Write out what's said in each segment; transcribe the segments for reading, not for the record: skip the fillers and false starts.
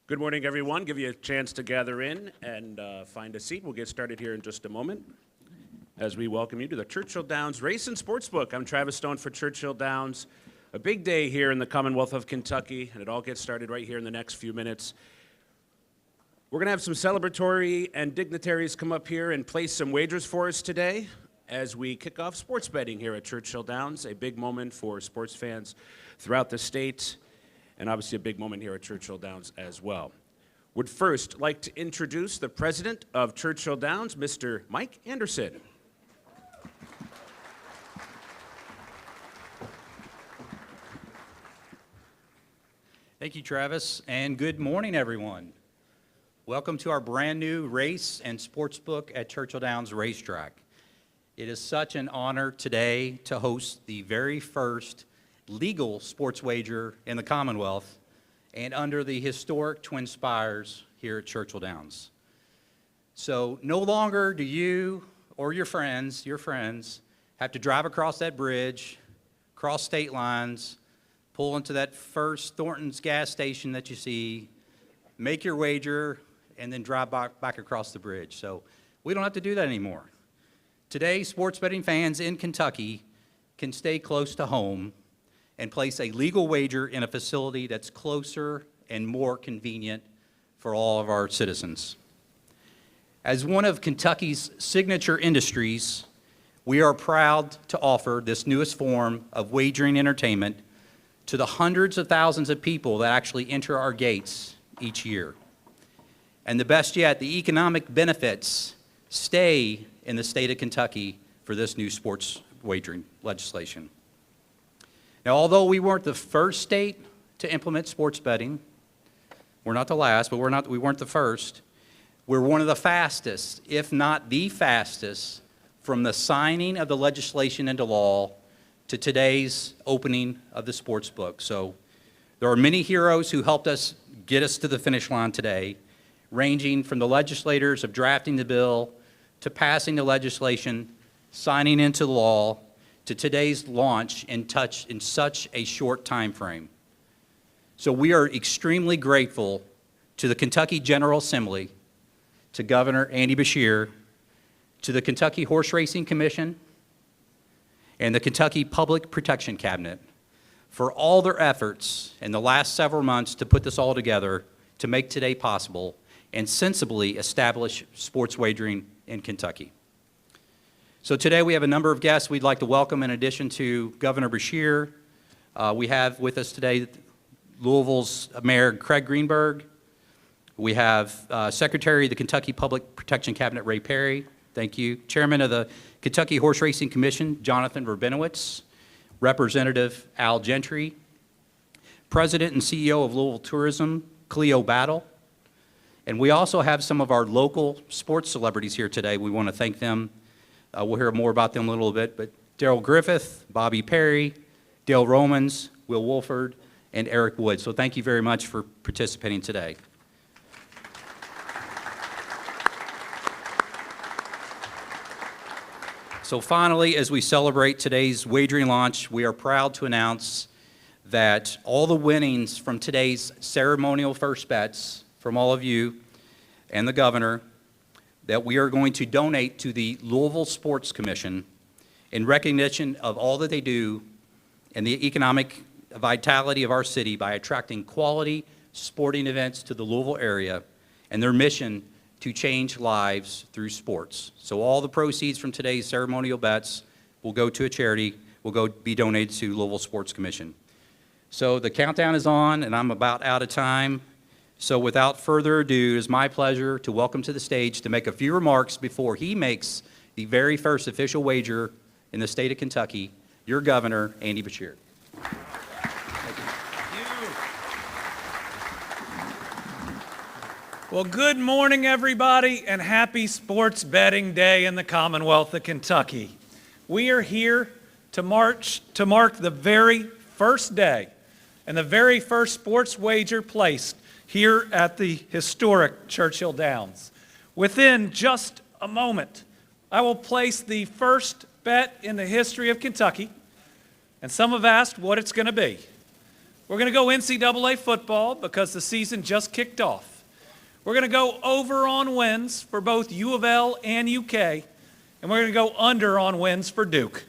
Good morning, everyone. Give you a chance to gather in and find a seat. We'll get started here in just a moment as we welcome you to the Churchill Downs Race and Sportsbook. I'm Travis Stone for Churchill Downs. A big day here in the Commonwealth of Kentucky, and it all gets started right here in the next few minutes. We're going to have some celebratory and dignitaries come up here and place some wagers for us today as we kick off sports betting here at Churchill Downs, a big moment for sports fans throughout the state, and obviously a big moment here at Churchill Downs as well. Would first like to introduce the president of Churchill Downs, Mr. Mike Anderson. Thank you, Travis, and good morning, everyone. Welcome to our brand new race and sportsbook at Churchill Downs Racetrack. It is such an honor today to host the very first legal sports wager in the Commonwealth and under the historic Twin Spires here at Churchill Downs. So no longer do you or your friends have to drive across that bridge, cross state lines, pull into that first Thornton's gas station that you see, make your wager, and then drive back across the bridge. So we don't have to do that anymore. Today, sports betting fans in Kentucky can stay close to home and place a legal wager in a facility that's closer and more convenient for all of our citizens. As one of Kentucky's signature industries, we are proud to offer this newest form of wagering entertainment to the hundreds of thousands of people that actually enter our gates each year. And the best yet, the economic benefits stay in the state of Kentucky for this new sports wagering legislation. Now, although we weren't the first state to implement sports betting, we're not the last, but we weren't the first, we're one of the fastest, if not the fastest, from the signing of the legislation into law to today's opening of the sports book. So there are many heroes who helped us get us to the finish line today, ranging from the legislators of drafting the bill to passing the legislation, signing into law, to today's launch in such a short time frame. So we are extremely grateful to the Kentucky General Assembly, to Governor Andy Beshear, to the Kentucky Horse Racing Commission, and the Kentucky Public Protection Cabinet for all their efforts in the last several months to put this all together to make today possible and sensibly establish sports wagering in Kentucky. So today we have a number of guests we'd like to welcome in addition to Governor Beshear. We have with us today Louisville's Mayor Craig Greenberg. We have Secretary of the Kentucky Public Protection Cabinet Ray Perry. Thank you. Chairman of the Kentucky Horse Racing Commission, Jonathan Rabinowitz. Representative Al Gentry. President and CEO of Louisville Tourism, Cleo Battle. And we also have some of our local sports celebrities here today. We want to thank them. We'll hear more about them in a little bit, but Daryl Griffith, Bobby Perry, Dale Romans, Will Wolford, and Eric Wood. So thank you very much for participating today. So finally, as we celebrate today's wagering launch, we are proud to announce that all the winnings from today's ceremonial first bets from all of you and the governor that we are going to donate to the Louisville Sports Commission in recognition of all that they do and the economic vitality of our city by attracting quality sporting events to the Louisville area and their mission to change lives through sports. So all the proceeds from today's ceremonial bets will go to a charity, will be donated to Louisville Sports Commission. So the countdown is on and I'm about out of time. So without further ado, it is my pleasure to welcome to the stage to make a few remarks before he makes the very first official wager in the state of Kentucky, your governor, Andy Beshear. Well, good morning, everybody, and happy Sports Betting Day in the Commonwealth of Kentucky. We are here to mark the very first day and the very first sports wager placed here at the historic Churchill Downs. Within just a moment, I will place the first bet in the history of Kentucky, and some have asked what it's going to be. We're going to go NCAA football because the season just kicked off. We're going to go over on wins for both U of L and UK, and we're going to go under on wins for Duke.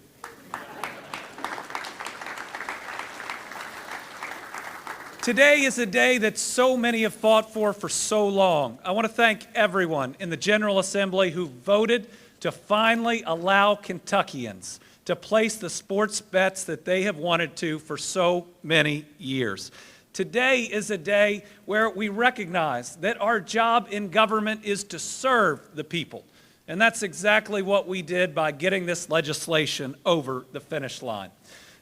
Today is a day that so many have fought for so long. I want to thank everyone in the General Assembly who voted to finally allow Kentuckians to place the sports bets that they have wanted to for so many years. Today is a day where we recognize that our job in government is to serve the people. And that's exactly what we did by getting this legislation over the finish line.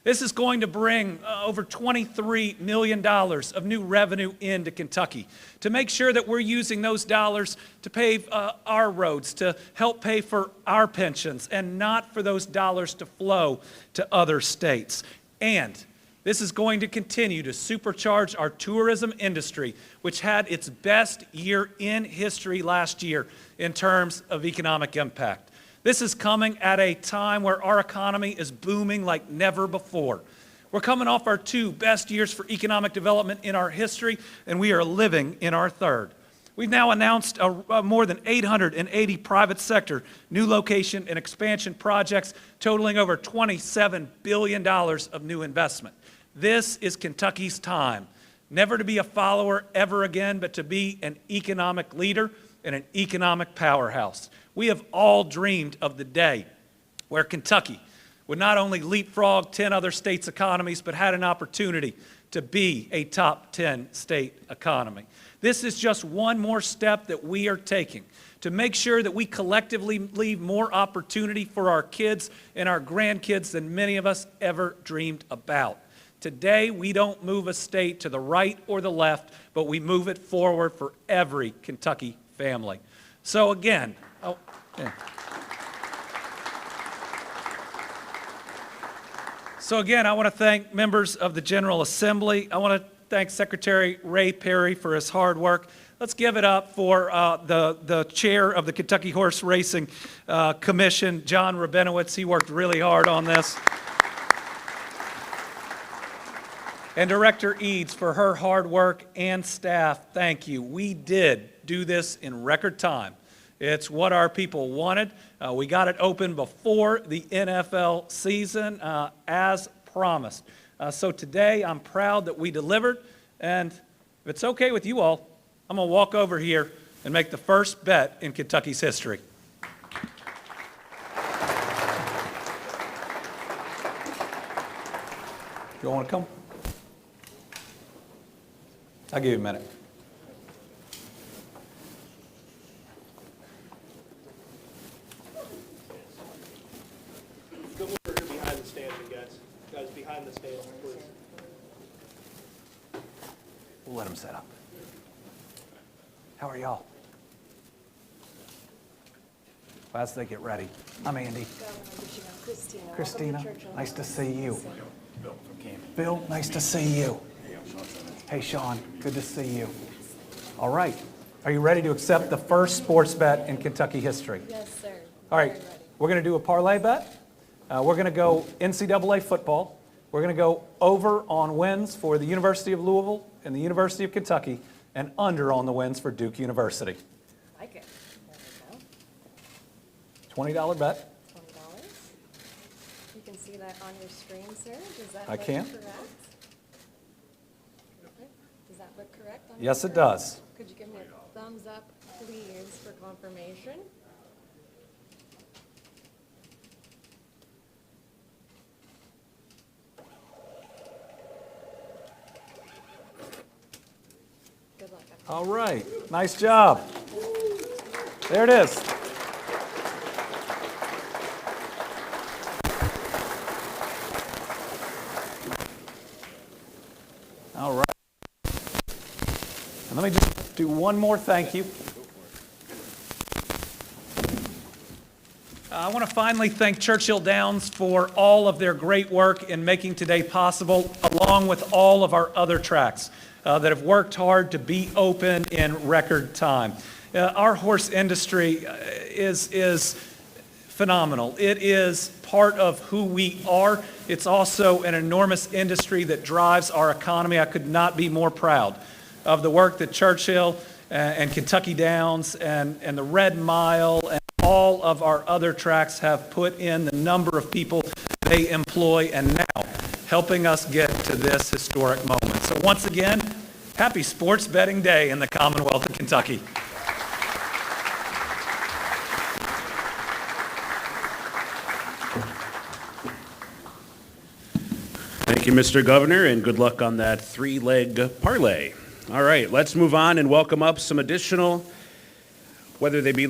This is going to bring over $23 million of new revenue into Kentucky to make sure that we're using those dollars to pave our roads, to help pay for our pensions, and not for those dollars to flow to other states. And this is going to continue to supercharge our tourism industry, which had its best year in history last year in terms of economic impact. This is coming at a time where our economy is booming like never before. We're coming off our 2 best years for economic development in our history, and we are living in our 3rd. We've now announced more than 880 private sector new location and expansion projects totaling over $27 billion of new investment. This is Kentucky's time, never to be a follower ever again, but to be an economic leader and an economic powerhouse. We have all dreamed of the day where Kentucky would not only leapfrog 10 other states' economies, but had an opportunity to be a top 10 state economy. This is just one more step that we are taking to make sure that we collectively leave more opportunity for our kids and our grandkids than many of us ever dreamed about. Today, we don't move a state to the right or the left, but we move it forward for every Kentucky family. So again, I want to thank members of the General Assembly. I want to thank Secretary Ray Perry for his hard work. Let's give it up for the chair of the Kentucky Horse Racing Commission, John Rabinowitz. He worked really hard on this. And Director Eads for her hard work and staff, thank you. We did do this in record time. It's what our people wanted. We got it open before the NFL season as promised. So today I'm proud that we delivered, and if it's okay with you all, I'm going to walk over here and make the first bet in Kentucky's history. You all want to come? I'll give you a minute. Go over here behind the stand, you guys. Guys, behind the stand, please. We'll let them set up. How are y'all? Well, as they get ready. I'm Andy. Christina, nice to see you. Bill, nice to see you. Hey, Sean, good to see you. All right. Are you ready to accept the first sports bet in Kentucky history? Yes, sir. All right. We're going to do a parlay bet. We're going to go NCAA football. We're going to go over on wins for the University of Louisville and the University of Kentucky, and under on the wins for Duke University. Like it. There we go. $20 bet. $20. You can see that on your screen, sir. Does that I look can. correct? Does that look correct on your Yes, it screen? does. Could you give me a thumbs up, please, for confirmation? Good luck. All right. Nice job. There it is. All right. And let me just do one more thank you. I want to finally thank Churchill Downs for all of their great work in making today possible, along with all of our other tracks that have worked hard to be open in record time. Our horse industry is phenomenal. It is part of who we are. It's also an enormous industry that drives our economy. I could not be more proud of the work that Churchill and Kentucky Downs and the Red Mile and all of our other tracks have put in, the number of people they employ, and now helping us get to this historic moment. So once again, happy Sports Betting Day in the Commonwealth of Kentucky. Thank you, Mr. Governor, and good luck on that three-leg parlay. All right, let's move on and welcome up some additional, whether they be